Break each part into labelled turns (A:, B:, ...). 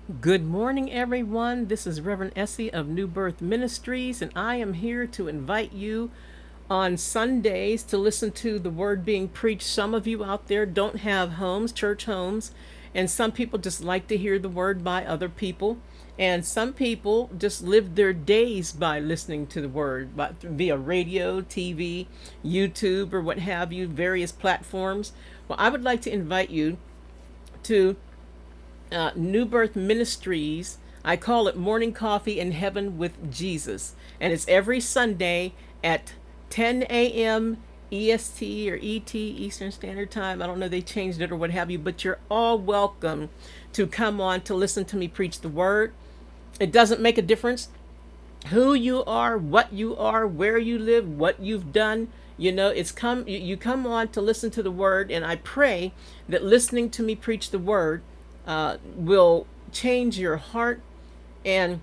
A: Good morning, everyone. This is Reverend Essie of New Birth Ministries, and I am here to invite you on Sundays to listen to the word being preached. Some of you out there don't have homes, church homes, and some people just like to hear the word by other people. And some people just live their days by listening to the word via radio, TV, YouTube, or what have you, various platforms. Well, I would like to invite you to New Birth Ministries. I call it Morning Coffee in Heaven with Jesus. And it's every Sunday at 10 a.m. EST or ET, Eastern Standard Time. I don't know, they changed it or what have you, but you're all welcome to come on to listen to me preach the word. It doesn't make a difference who you are, what you are, where you live, what you've done. You come on to listen to the word, and I pray that listening to me preach the word will change your heart and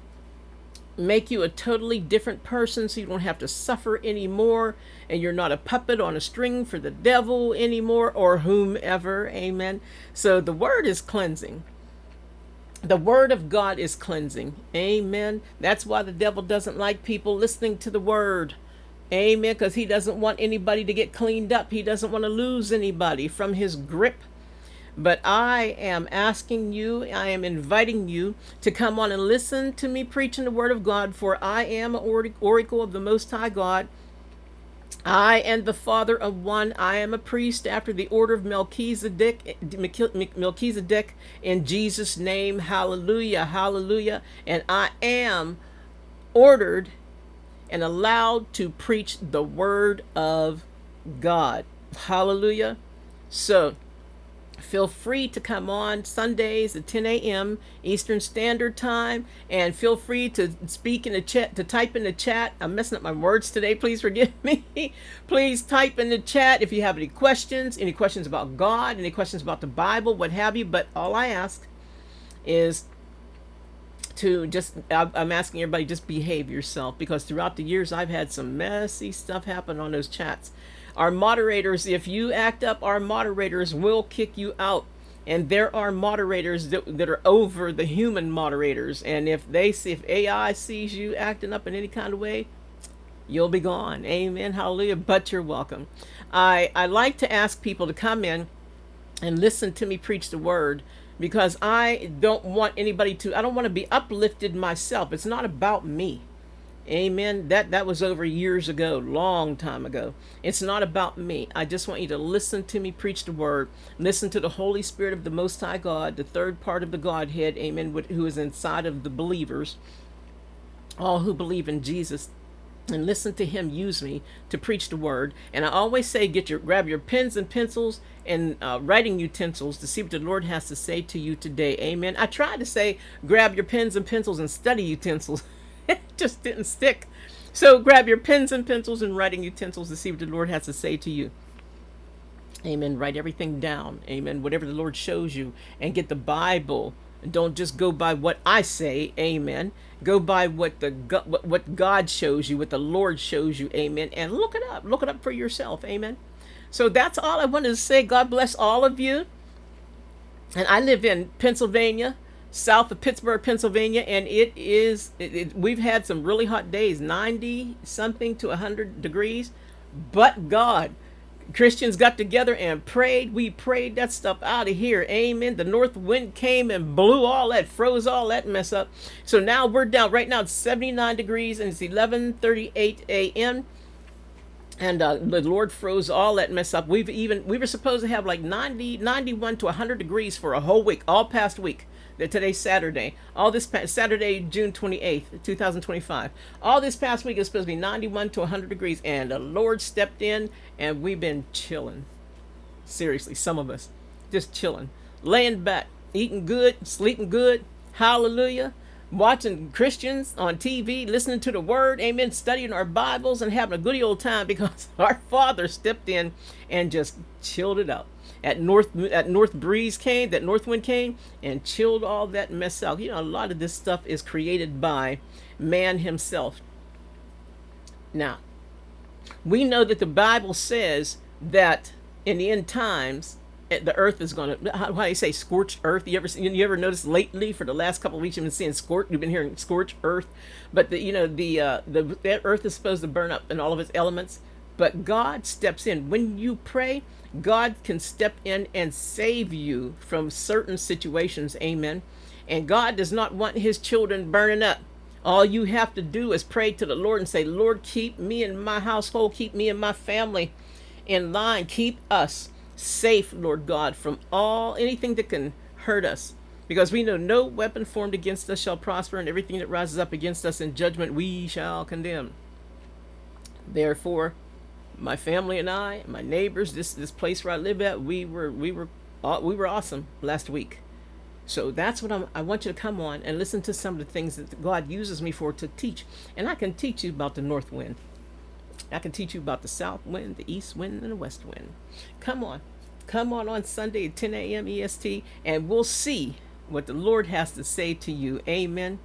A: make you a totally different person, so you don't have to suffer anymore, and you're not a puppet on a string for the devil anymore, or whomever. Amen. So the word is cleansing. The word of God is cleansing. Amen. That's why the devil doesn't like people listening to the word. Amen. Because he doesn't want anybody to get cleaned up. He doesn't want to lose anybody from his grip. But I am asking you, I am inviting you to come on and listen to me preaching the word of God, for I am an oracle of the Most High God. I am the father of one. I am a priest after the order of Melchizedek in Jesus' name. Hallelujah, hallelujah. And I am ordered and allowed to preach the word of God. Hallelujah. So feel free to come on Sundays at 10 a.m. Eastern Standard Time, and feel free to speak in the chat, to type in the chat. I'm messing up my words today. Please forgive me. Please type in the chat if you have any questions about God, any questions about the Bible, what have you. But all I ask is I'm asking everybody, just behave yourself, because throughout the years I've had some messy stuff happen on those chats. Our moderators, if you act up, our moderators will kick you out. And there are moderators that are over the human moderators. And if AI sees you acting up in any kind of way, you'll be gone. Amen. Hallelujah. But you're welcome. I like to ask people to come in and listen to me preach the word, because I don't want I don't want to be uplifted myself. It's not about me. Amen. That was over years ago, long time ago. It's not about me. I just want you to listen to me preach the word. Listen to the Holy Spirit of the Most High God, the third part of the Godhead, amen, who is inside of the believers, all who believe in Jesus, and listen to him use me to preach the word. And I always say, grab your pens and pencils and writing utensils to see what the Lord has to say to you today. Amen. I tried to say grab your pens and pencils and study utensils. It just didn't stick. So grab your pens and pencils and writing utensils to see what the Lord has to say to you. Amen. Write everything down. Amen. Whatever the Lord shows you, and get the Bible. Don't just go by what I say. Amen. Go by what God shows you, what the Lord shows you. Amen. And look it up. Look it up for yourself. Amen. So that's all I wanted to say. God bless all of you. And I live in Pennsylvania, south of Pittsburgh, Pennsylvania, and we've had some really hot days, 90 something to 100 degrees. But God, Christians got together and prayed. We prayed that stuff out of here. Amen. The north wind came and blew froze all that mess up. So now we're down. Right now it's 79 degrees, and it's 11:38 a.m. And the Lord froze all that mess up. We were supposed to have like 90, 91 to 100 degrees for a whole week, all past week. Today's Saturday. All this past Saturday, June 28th, 2025. All this past week is supposed to be 91 to 100 degrees. And the Lord stepped in, and we've been chilling. Seriously, some of us just chilling, laying back, eating good, sleeping good. Hallelujah. Watching Christians on TV, listening to the word, amen, studying our Bibles, and having a goody old time, because our Father stepped in and just chilled it out. That north wind came and chilled all that mess out. A lot of this stuff is created by man himself. Now, we know that the Bible says that in the end times, the earth is going to, how do you say, scorched earth? You ever notice lately for the last couple of weeks you've been seeing you've been hearing scorched earth, but that earth is supposed to burn up in all of its elements, but God steps in when you pray. God can step in and save you from certain situations. Amen. And God does not want his children burning up. All you have to do is pray to the Lord and say, Lord, keep me and my household, keep me and my family in line, keep us safe, Lord God, from anything that can hurt us. Because we know no weapon formed against us shall prosper, and everything that rises up against us in judgment we shall condemn. Therefore, my family and I, my neighbors, this place where I live at, we were awesome last week. So that's what I want you to come on and listen to some of the things that God uses me for to teach. And I can teach you about the north wind. I can teach you about the south wind, the east wind, and the west wind. Come on. Come on Sunday at 10 a.m. EST, and we'll see what the Lord has to say to you. Amen.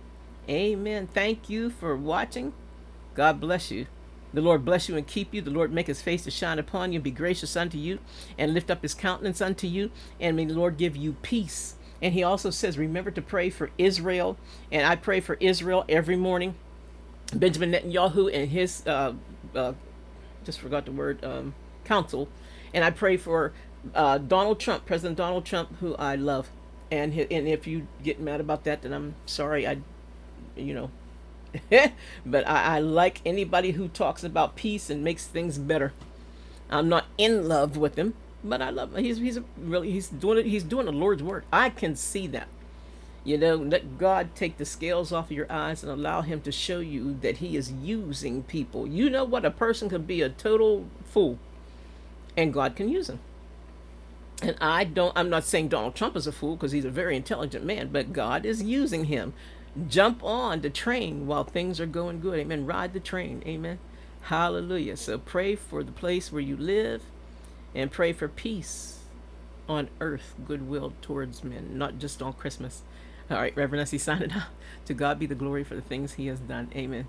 A: Amen. Thank you for watching. God bless you. The Lord bless you and keep you. The Lord make his face to shine upon you and be gracious unto you and lift up his countenance unto you. And may the Lord give you peace. And he also says, remember to pray for Israel. And I pray for Israel every morning. Benjamin Netanyahu and his, just forgot the word, council. And I pray for Donald Trump, President Donald Trump, who I love. And if you get mad about that, then I'm sorry. But I like anybody who talks about peace and makes things better. I'm not in love with him, but I love him. He's doing the Lord's work. I can see that. Let God take the scales off of your eyes and allow him to show you that he is using people. You know what? A person can be a total fool and God can use him. And I'm not saying Donald Trump is a fool, because he's a very intelligent man, but God is using him. Jump on the train while things are going good. Amen. Ride the train. Amen. Hallelujah. So pray for the place where you live and pray for peace on earth, goodwill towards men, not just on Christmas. All right, Reverend Essie signing out. To God be the glory for the things he has done. Amen.